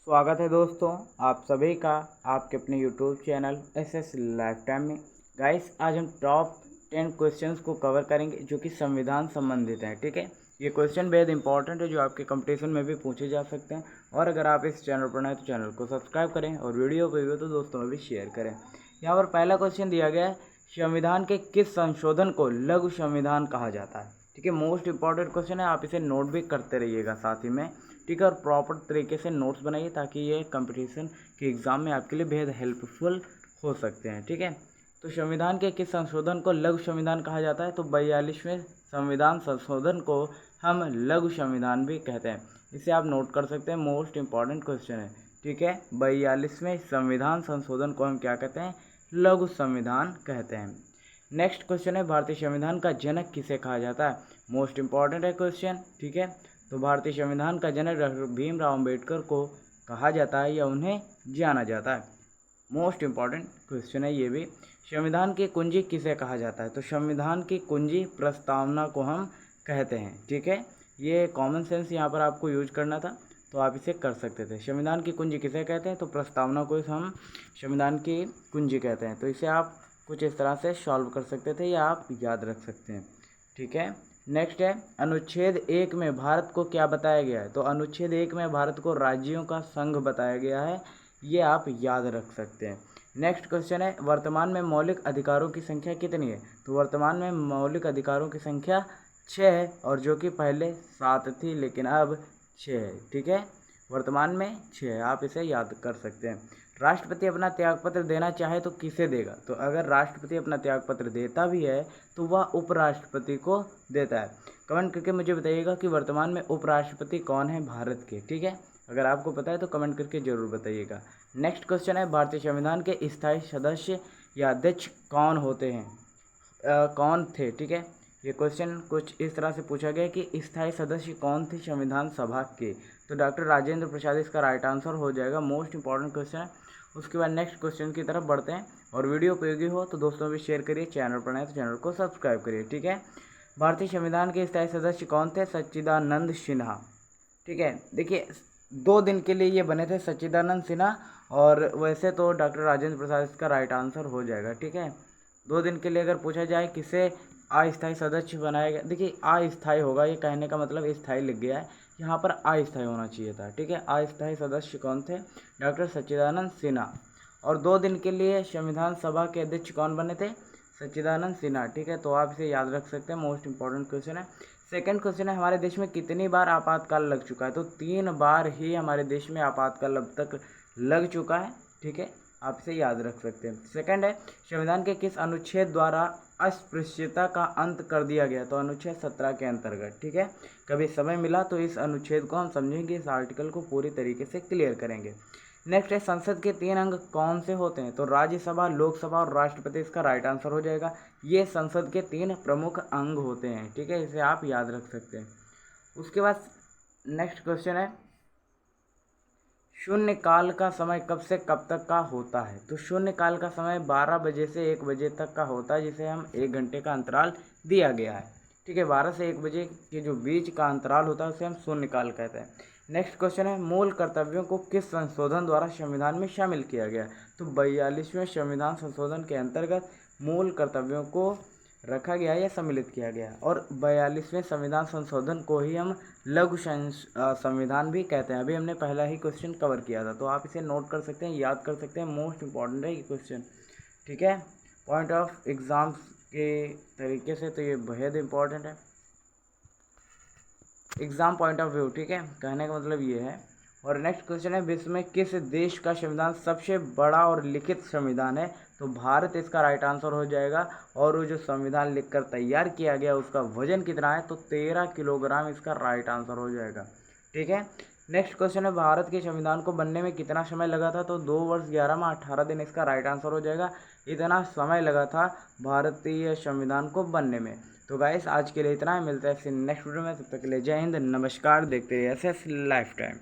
स्वागत है दोस्तों आप सभी का आपके अपने YouTube channel SS life time में। गाइस आज हम टॉप 10 क्वेश्चंस को कवर करेंगे जो कि संविधान संबंधित हैं। ठीक है, ये क्वेश्चन बेहद इंपॉर्टेंट है जो आपके कंपटीशन में भी पूछे जा सकते हैं। और अगर आप इस चैनल पर नए तो चैनल को सब्सक्राइब करें और वीडियो को भी तो दोस्तों में भी शेयर करें। यहाँ पर पहला क्वेश्चन दिया गया है, संविधान के किस संशोधन को लघु संविधान कहा जाता है। ठीक है, मोस्ट इंपॉर्टेंट क्वेश्चन है, आप इसे नोट भी करते रहिएगा साथ ही में। ठीक है, और प्रॉपर तरीके से नोट्स बनाइए ताकि ये कंपटीशन के एग्ज़ाम में आपके लिए बेहद हेल्पफुल हो सकते हैं। ठीक है, तो संविधान के किस संशोधन को लघु संविधान कहा जाता है, तो 42वें संविधान संशोधन को हम लघु संविधान भी कहते हैं। इसे आप नोट कर सकते हैं, मोस्ट इंपॉर्टेंट क्वेश्चन है। ठीक है, 42वें संविधान संशोधन को हम क्या कहते हैं, लघु संविधान कहते हैं। नेक्स्ट क्वेश्चन है, भारतीय संविधान का जनक किसे कहा जाता है। मोस्ट इंपॉर्टेंट है क्वेश्चन। ठीक है, तो भारतीय संविधान का जनक डॉक्टर भीमराव अंबेडकर को कहा जाता है या उन्हें जाना जाता है। मोस्ट इंपॉर्टेंट क्वेश्चन है ये भी। संविधान की कुंजी किसे कहा जाता है, तो संविधान की कुंजी प्रस्तावना को हम कहते हैं। ठीक है, ये कॉमन सेंस यहाँ पर आपको यूज करना था तो आप इसे कर सकते थे। संविधान की कुंजी किसे कहते हैं, तो प्रस्तावना को हम संविधान की कुंजी कहते हैं। तो इसे आप कुछ इस तरह से सॉल्व कर सकते थे या आप याद रख सकते हैं। ठीक है, नेक्स्ट है, अनुच्छेद 1 में भारत को क्या बताया गया है, तो अनुच्छेद 1 में भारत को राज्यों का संघ बताया गया है, ये आप याद रख सकते हैं। नेक्स्ट क्वेश्चन है, वर्तमान में मौलिक अधिकारों की संख्या कितनी है, तो वर्तमान में मौलिक अधिकारों की संख्या 6 है, और जो कि पहले 7 थी लेकिन अब 6 है। ठीक है, वर्तमान में 6 है, आप इसे याद कर सकते हैं। राष्ट्रपति अपना त्यागपत्र देना चाहे तो किसे देगा, तो अगर राष्ट्रपति अपना त्यागपत्र देता भी है तो वह उपराष्ट्रपति को देता है। कमेंट करके मुझे बताइएगा कि वर्तमान में उपराष्ट्रपति कौन है भारत के। ठीक है, अगर आपको पता है तो कमेंट करके ज़रूर बताइएगा। नेक्स्ट क्वेश्चन है, भारतीय संविधान के स्थायी सदस्य या अध्यक्ष कौन होते हैं, कौन थे। ठीक है, ये क्वेश्चन कुछ इस तरह से पूछा गया कि स्थायी सदस्य कौन थे संविधान सभा के, तो डॉक्टर राजेंद्र प्रसाद इसका राइट आंसर हो जाएगा। मोस्ट इंपॉर्टेंट क्वेश्चन है। उसके बाद नेक्स्ट क्वेश्चन की तरफ बढ़ते हैं, और वीडियो उपयोगी हो तो दोस्तों भी शेयर करिए, चैनल पर नए तो चैनल को सब्सक्राइब करिए। ठीक है, भारतीय संविधान के स्थायी सदस्य कौन थे, सच्चिदानंद सिन्हा। ठीक है, देखिए 2 दिन के लिए ये बने थे सच्चिदानंद सिन्हा, और वैसे तो डॉक्टर राजेंद्र प्रसाद इसका राइट आंसर हो जाएगा। ठीक है, 2 दिन के लिए अगर पूछा जाए किसे अस्थायी सदस्य बनाया गया, देखिए अस्थायी होगा, ये कहने का मतलब स्थायी लिख गया है, यहाँ पर अस्थायी होना चाहिए था। ठीक है, अस्थायी सदस्य कौन थे, डॉक्टर सच्चिदानंद सिन्हा। और 2 दिन के लिए संविधान सभा के अध्यक्ष कौन बने थे, सच्चिदानंद सिन्हा। ठीक है, तो आप इसे याद रख सकते हैं, मोस्ट इंपॉर्टेंट क्वेश्चन है। सेकंड क्वेश्चन है, हमारे देश में कितनी बार आपातकाल लग चुका है, तो 3 बार ही हमारे देश में आपातकाल अब तक लग चुका है। ठीक है, आप इसे याद रख सकते हैं। सेकंड है, संविधान के किस अनुच्छेद द्वारा अस्पृश्यता का अंत कर दिया गया, तो अनुच्छेद 17 के अंतर्गत। ठीक है, कभी समय मिला तो इस अनुच्छेद को हम समझेंगे, इस आर्टिकल को पूरी तरीके से क्लियर करेंगे। नेक्स्ट है, संसद के 3 अंग कौन से होते हैं, तो राज्यसभा, लोकसभा और राष्ट्रपति इसका राइट आंसर हो जाएगा। ये संसद के 3 प्रमुख अंग होते हैं। ठीक है, इसे आप याद रख सकते हैं। उसके बाद नेक्स्ट क्वेश्चन है, शून्य काल का समय कब से कब तक का होता है, तो शून्य काल का समय 12 बजे से 1 बजे तक का होता है, जिसे हम 1 घंटे का अंतराल दिया गया है। ठीक है, 12 से 1 बजे के जो बीच का अंतराल होता है उसे हम शून्य काल कहते हैं। नेक्स्ट क्वेश्चन है, मूल कर्तव्यों को किस संशोधन द्वारा संविधान में शामिल किया गया, तो 42वें संविधान संशोधन के अंतर्गत मूल कर्तव्यों को रखा गया या सम्मिलित किया गया, और 42वें संविधान संशोधन को ही हम लघु संविधान भी कहते हैं। अभी हमने पहला ही क्वेश्चन कवर किया था, तो आप इसे नोट कर सकते हैं, याद कर सकते हैं, मोस्ट इंपॉर्टेंट है ये क्वेश्चन। ठीक है, पॉइंट ऑफ एग्जाम्स के तरीके से तो ये बेहद इंपॉर्टेंट है, एग्जाम पॉइंट ऑफ व्यू। ठीक है, कहने का मतलब ये है। और नेक्स्ट क्वेश्चन है, विश्व में किस देश का संविधान सबसे बड़ा और लिखित संविधान है, तो भारत इसका राइट आंसर हो जाएगा। और वो जो संविधान लिखकर तैयार किया गया उसका वजन कितना है, तो 13 किलोग्राम इसका राइट आंसर हो जाएगा। ठीक है, नेक्स्ट क्वेश्चन है, भारत के संविधान को बनने में कितना समय लगा था, तो 2 वर्ष 11 माह 18 दिन इसका राइट आंसर हो जाएगा। इतना समय लगा था भारतीय संविधान को बनने में। तो गाइस आज के लिए इतना है, मिलता है फिर नेक्स्ट वीडियो में, तब तक के लिए जय हिंद, नमस्कार, देखते रहिए एसएस लाइफ टाइम।